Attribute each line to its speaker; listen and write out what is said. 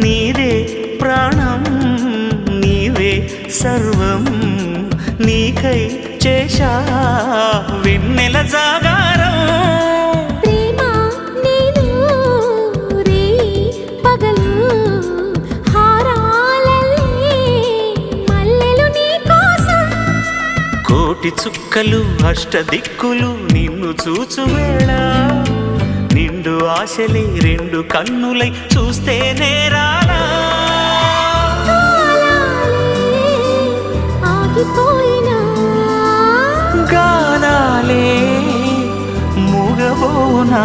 Speaker 1: నీదే ప్రాణం నీవే సర్వం నీకై చేశా వెన్నెల జాగారం
Speaker 2: ప్రేమ నేను రే పగలు హారాలల్లే మల్లెలు నీ కోసం
Speaker 1: కోటి చుక్కలు అష్టదిక్కులు నిన్ను చూచువేళ నిండు ఆశలే రెండు కన్నులై చూస్తే నేరాలా
Speaker 2: ఆగిపోయినా
Speaker 1: గానాలే మూగబోనా